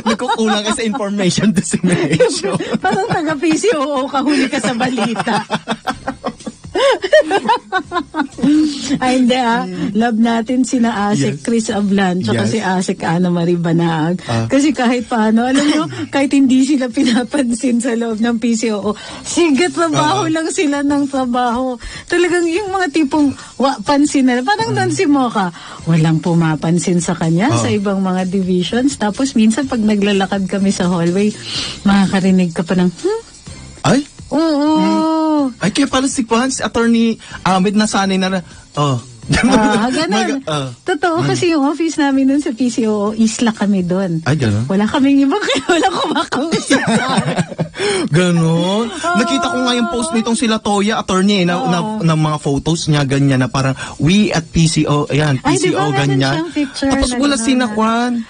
Nagkukulang kayo sa information dissemination. Parang taga-PCOO ka, huli ka sa balita. Ay, hindi love natin sina Asik Chris Ablan tsaka si Asik Ana Marie Banaag. Kasi kahit paano, alam nyo, kahit hindi sila pinapansin sa loob ng PCOO, sige, trabaho lang sila ng trabaho. Talagang yung mga tipong pansin na, parang doon si Mocha, walang pumapansin sa kanya sa ibang mga divisions. Tapos minsan pag naglalakad kami sa hallway, makakarinig ka pa ng, Ay? Oo. Ay, kaya pala si Attorney Ahmed nasanay na ganun. Totoo kasi yung office namin nun sa PCOO, isla kami doon. Ay, ganun? Wala kaming ibang wala kumakausap. Ganon. Nakita ko nga yung post nitong sila Toya, attorney, na mga photos niya, ganyan, na parang, we at PCO, ayan, PCO, diba, ganyan. Tapos wala sinakwan.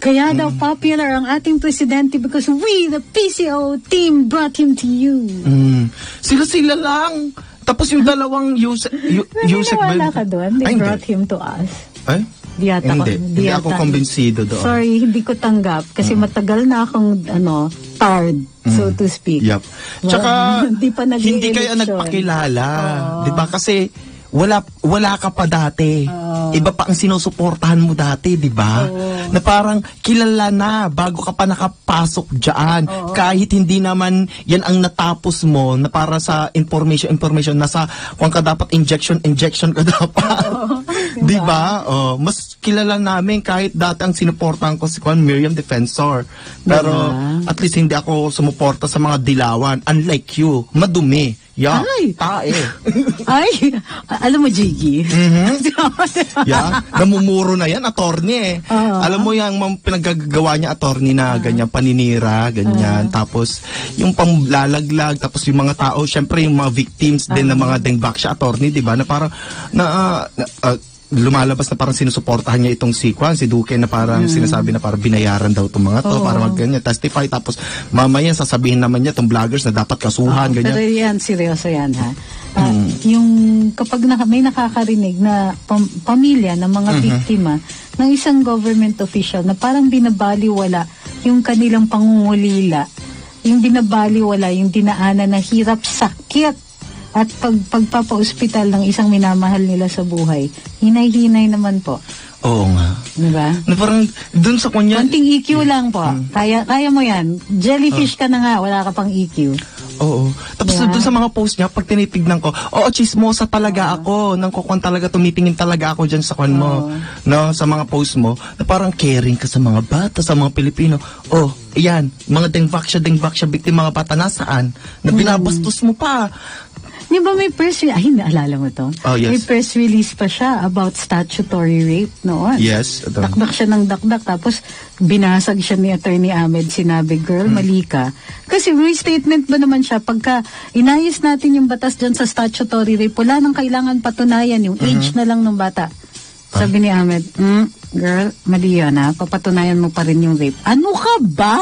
Kaya daw popular ang ating presidente because we, the PCO team, brought him to you. Sila lang. Tapos yung dalawang Yusek wala ka doon? They brought him to us. Ay? Hindi ako kumbinsido doon. Sorry, hindi ko tanggap kasi matagal na akong tired, so to speak. Yep. Tsaka hindi kayo nagpakilala. 'Di ba? Kasi wala ka pa dati. Iba pa ang sinusuportahan mo dati, 'di ba? Na parang kilala na bago ka pa nakapasok diyan. Kahit hindi naman 'yan ang natapos mo na para sa information nasa kung ka dapat injection ka dapat. 'Di ba? Mas kilala namin kahit dati ang sinuportahan ko si Miriam Defensor. Pero at least hindi ako sumuporta sa mga dilawan, unlike you, madumi. Yeah, tae. Ay, alam mo, Jiggy. Namumuro na yan, attorney eh. Alam mo yung pinagagawa niya, attorney na ganyan, paninira, ganyan. Tapos, yung pamlalaglag, tapos yung mga tao, syempre yung mga victims din ng mga dengbak siya, attorney, di ba? Na parang, lumalabas na parang sinusuportahan niya itong si Duque na parang sinasabi na parang binayaran daw itong mga to para magganyan, testify, tapos mamaya sasabihin naman niya itong vloggers na dapat kasuhan, ganyan. Pero yan, seryoso yan ha. Yung kapag may nakakarinig na pamilya ng mga biktima ng isang government official na parang binabaliwala yung kanilang pangungulila, yung binabaliwala yung dinaanan na hirap, sakit, at pagpapa-ospital ng isang minamahal nila sa buhay, hinay-hinay naman po. Oo nga. Diba? Na parang dun sa kanya... Konting EQ lang po. Kaya mo yan. Jellyfish ka na nga, wala ka pang EQ. Oo. Tapos dun sa mga post niya, pag tinitignan ko, chismosa talaga ako. Nang kukwan talaga, tumitingin talaga ako dyan sa kwan mo. No, sa mga post mo, na parang caring ka sa mga bata, sa mga Pilipino. Yan, mga dengvak siya, biktima mga bata, nasaan? Na binabastos mo pa. Di ba may press release? Ay, naalala mo to? Oh, yes. May press release pa siya about statutory rape noon. Yes. Dakdak siya ng dakdak, tapos binasag siya ni Attorney Ahmed, sinabi, girl, mali ka. Kasi may statement ba naman siya, pagka inayos natin yung batas dyan sa statutory rape, wala nang kailangan patunayan, yung age na lang ng bata. Sabi ni Ahmed, girl, mali yan ha, papatunayan mo pa rin yung rape. Ano ka ba?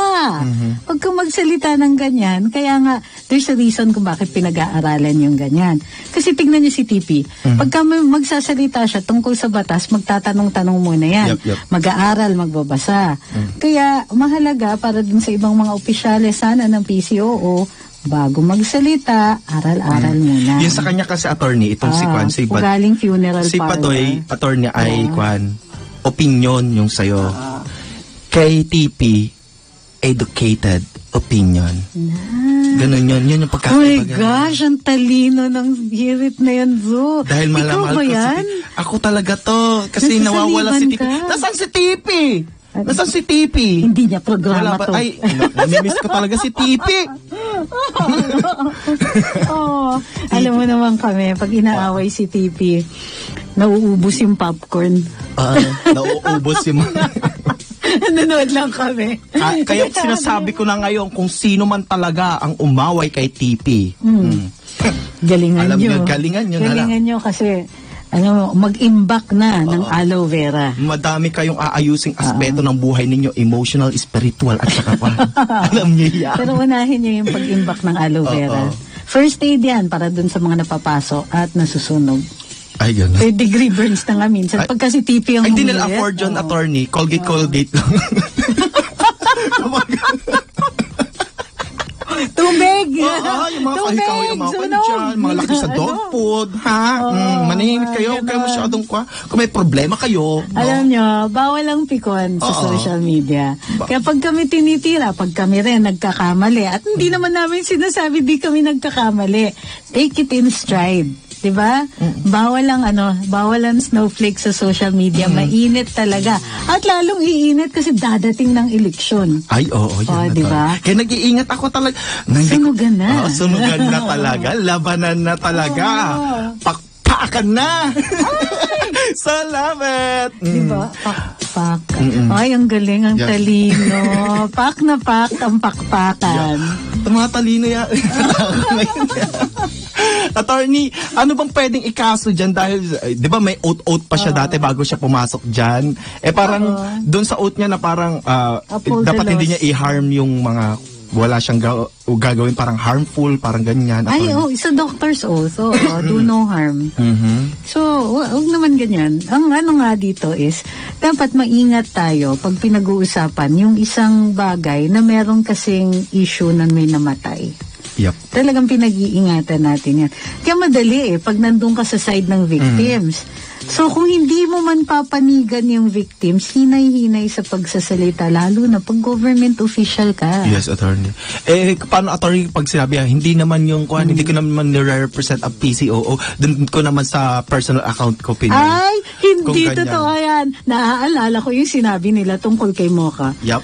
Huwag kang magsalita ng ganyan. Kaya nga, there's a reason kung bakit pinag-aaralan yung ganyan. Kasi tignan niyo si TP. Pagka magsasalita siya tungkol sa batas, magtatanong-tanong muna yan. Yep. Mag-aaral, magbabasa. Kaya mahalaga para dun sa ibang mga opisyales sana ng PCOO, bago magsalita, aral-aral muna. Yun sa kanya kasi attorney, itong si Kwan, galing funeral si parlor. Patoy, attorney ay Kwan, opinion yung sa'yo. Kay TP, educated opinion. Ganun yun. Yun yung pagkakaiba. Oh my gosh, ang talino ng hirit na yan, Zo. Dahil Ikaw ba yan? Ako talaga to. Kasi nawawala si TP. Nasaan si TP? Nasaan si TP? Hindi niya programa to. Ay, namimiss ko talaga si TP. Alam mo naman kami, pag inaaway si TP, nauubos yung popcorn. Nauubos yung... Nanonood lang kami. Kaya sinasabi ko na ngayon kung sino man talaga ang umaway kay TP. Galingan nyo. Galingan nyo kasi mag-imbak na ng aloe vera. Madami kayong aayusing aspeto ng buhay ninyo, emotional, spiritual, at saka pa. Alam niyo yan. Pero unahin nyo yung pag-imbak ng aloe vera. First aid yan para dun sa mga napapasok at nasusunog. Ay, gano'n. Third degree burns na nga minsan. Pag kasi TP ang hindi nila afford yun, attorney. Colgate lang. Tubig! Yung mga kahikaw, yung mga pansyan, mga laki sa dog food, ha? Manahimik kayo, huwag kayo masyadong kung may problema kayo. No? Alam nyo, bawal ang pikon sa social media. Kaya pag kami tinitira, pag kami rin nagkakamali, at hindi naman namin sinasabi di kami nagkakamali, take it in stride. Diba? Bawal ang snowflake sa social media. Mainit talaga. At lalong iinit kasi dadating ng eleksyon. Ay, oo. Yan diba? Kaya nag-iingat ako talaga. Sunugan na. Sunugan na talaga. Labanan na talaga. Pakpakan na. Salamat. Diba? Pakpak. Ay, ang galing, ang talino. Pak na pak ang pakpakan. Mga talino yan. Attorney, ano bang pwedeng ikaso dyan dahil, di ba may oath pa siya dati bago siya pumasok dyan? Parang doon sa oath niya na parang dapat hindi niya i-harm yung mga wala siyang gagawin parang harmful, parang ganyan. Ay, it's a doctor's oath. Do no harm. So, huwag naman ganyan. Ang ano nga dito is, dapat maingat tayo pag pinag-uusapan yung isang bagay na meron kasing issue na may namatay. Yep. Talagang pinag-iingatan natin yan. Kaya madali pag nandun ka sa side ng victims. So kung hindi mo man papanigan yung victims, hinay-hinay sa pagsasalita, lalo na pag government official ka. Yes, attorney. Paano, attorney, pag sinabi, hindi naman yung hindi ko naman nire-represent ang PCOO, dun ko naman sa personal account ko Ay, hindi totoo yan. Naaalala ko yung sinabi nila tungkol kay Mocha. Yep.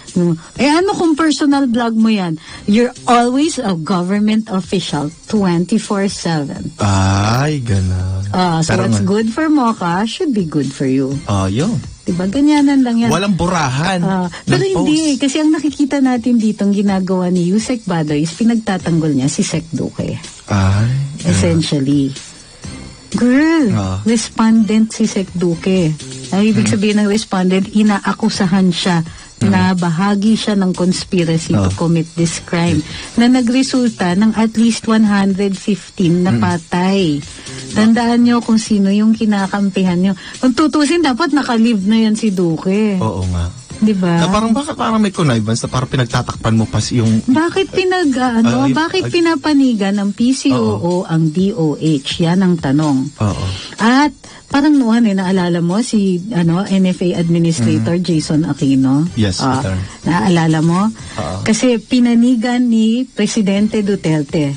Ano kung personal blog mo yan? You're always a government official 24/7. Ay, gano'n. So what's good for Mocha should be good for you. Yun. Diba? Ganyanan lang yan. Walang burahan. Pero hindi. Kasi ang nakikita natin dito, ang ginagawa ni Yusek Badoy is pinagtatanggol niya si Sec Duque. Essentially. Girl, respondent si Sec Duque. Ang ibig sabihin ng respondent, inaakusahan siya na bahagi siya ng conspiracy to commit this crime na nagresulta ng at least 115 na patay. Tandaan nyo kung sino yung kinakampihan nyo. Kung tutusin, dapat nakalive na yan si Duque. Oo nga. Diba? Na parang may connivance na parang pinagtatakpan mo pa yung... Bakit bakit pinapanigan ng PCOO ang DOH? Yan ang tanong. At parang noon naalala mo si NFA Administrator Jason Aquino? Yes, naalala mo? Kasi pinanigan ni Presidente Duterte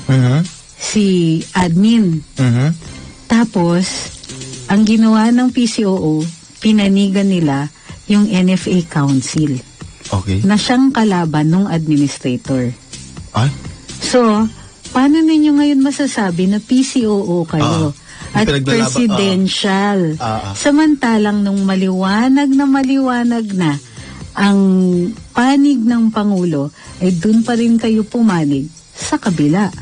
si admin. Tapos, ang ginawa ng PCOO, pinanigan nila yung NFA Council. Okay. Na siyang kalaban ng administrator. Ay? So, paano ninyo ngayon masasabi na PCOO kayo? At presidential. Samantalang nung maliwanag na ang panig ng Pangulo, dun pa rin kayo pumanig sa kabila.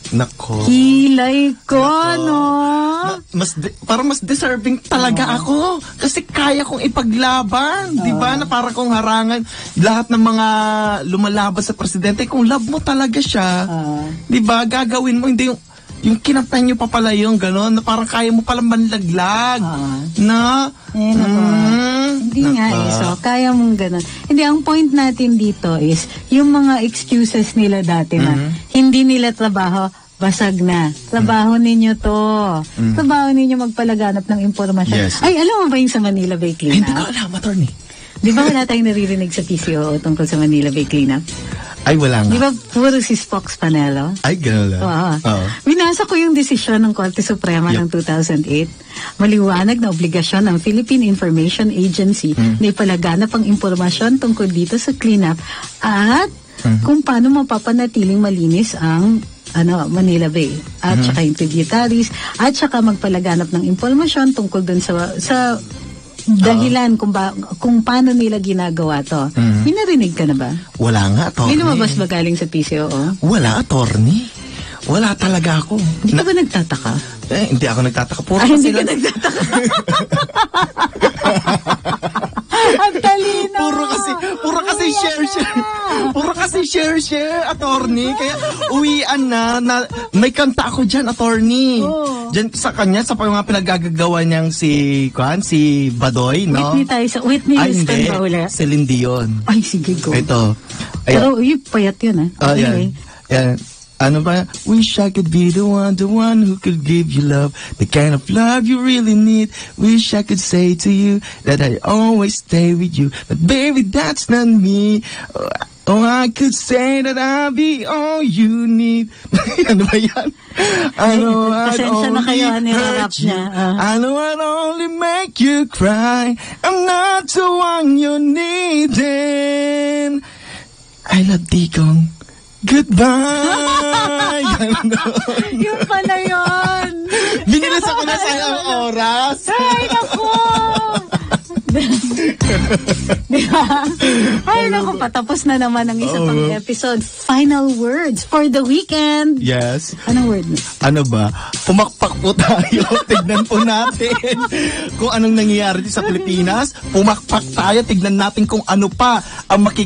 Nako. Kilay ko, no? Parang mas deserving talaga ako. Kasi kaya kong ipaglaban. Di ba? Na para kong harangan lahat ng mga lumalaban sa presidente. Kung love mo talaga siya, di ba? Gagawin mo. Hindi yung kinaptan nyo pa pala yung gano'n. Na parang kaya mo palang manlaglag. Na? Hindi nga so kaya mong gano'n. Hindi, ang point natin dito is yung mga excuses nila dati na hindi nila trabaho, basag na. Trabaho ninyo to. Trabaho ninyo magpalaganap ng impormasyon. Yes. Ay, alam mo ba yung sa Manila Bay Cleanup? Hindi ko alam, attorney. Di ba wala tayong naririnig sa PCOO tungkol sa Manila Bay Cleanup? Ay, wala nga. Di ba puro si Spox Panelo? Ay, gano'n lang. Binasa ko yung desisyon ng Korte Suprema ng 2008. Maliwanag na obligasyon ng Philippine Information Agency na ipalaganap ang impormasyon tungkol dito sa cleanup at kung paano mapapanatiling malinis ang Manila Bay at saka yung tributaries at saka magpalaganap ng impormasyon tungkol dun sa dahilan kung paano nila ginagawa to. May narinig ka na ba? Wala nga, attorney. May lumabas ba galing sa PCOO? Wala, attorney. Wala talaga ako. Hindi ka ba nagtataka? Hindi ako nagtataka. Hindi ka nagtataka. Ang talino. Puro kasi share, attorney. Kaya uwian na may kanta ako dyan, attorney. Dyan sa kanya, sa mga pinagagagawa niyang si Badoy, no? Whitney Houston ba ulit? Celine Dion. Ay, sige, go. Ito. Pero, payat yun, Anyway. Yan. Ano ba? Wish I could be the one who could give you love, the kind of love you really need. Wish I could say to you that I always stay with you, but baby, that's not me. Oh, I could say that I'll be all you need. Ano ba yan? I know I'd only hurt you. I know I'd only make you cry. I'm not the one you're needing. I love Digong. Goodbye! Yung pala yun! Binilis ako na sa ilang oras. Ay, naku! Diba? Ay, naku, patapos na naman ang isa pang episode. Final words for the weekend. Yes. Anong word mo? Ano ba? Pumakpak po tayo. Tignan po natin kung anong nangyayari sa Pilipinas. Pumakpak tayo. Tignan natin kung ano pa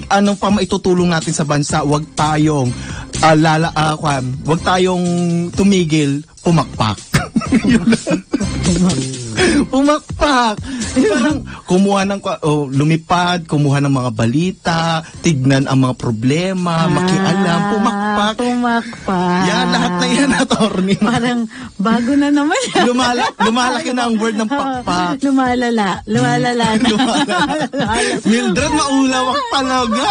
anong pa maitutulong natin sa bansa. Huwag tayong huwag tayong tumigil. Pumakpak. Pumakpak. Parang lumipad, kumuha ng mga balita, tignan ang mga problema, makialam, pumakpak. Yan, lahat na yan, attorney. Parang bago na naman yan. Lumalaki na ang word ng pakpak. Lumalala na. Mildred, maulawak talaga.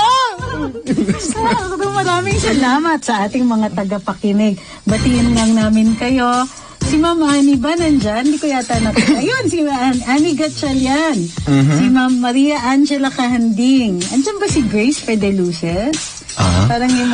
Maraming salamat sa ating mga tagapakinig. Batiin lang namin kayo. Si Ma'am Annie ba nandyan? Hindi ko yata natin. Ayun, si Annie Gatchalian. Si Ma'am Maria Angela Kahanding. Andyan ba si Grace Fedeluces? Parang yung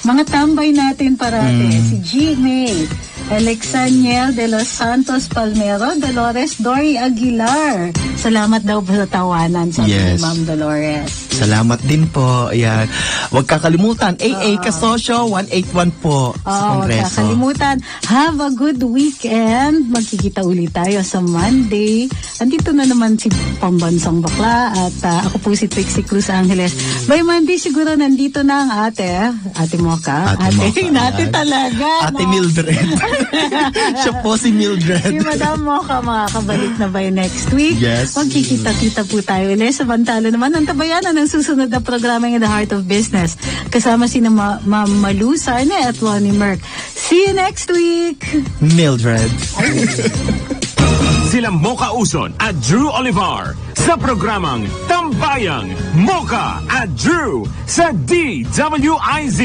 mga tambay natin parate. Si G. May, Alexaniel de los Santos Palmero, Dolores Dory Aguilar. Salamat daw sa tawanan sa Ma'am Dolores. Salamat din po. Ayan. Huwag kakalimutan, AA Kasosyo 181 po sa Kongreso. Kakalimutan. Have a good weekend. Magkikita ulit tayo sa Monday. Andito na naman si Pambansang Bakla at ako po si Trixie Cruz Angeles. By Monday siguro nandito na ang ate Mocha. Ate talaga. Ate Mildred. Siya po si Mildred. Si Madam Mocha makakabalik na by next week. Yes. Magkikita-kita po tayo ulit. Samantala naman ang tabayanan ng susunod na programa in the Heart of Business. Kasama si Ma'am Malu Sarne at Ronnie Merck. See you next week! Mildred. Sila Mocha Uson at Drew Olivar sa programang Tambayang Mocha at Drew sa DWIZ.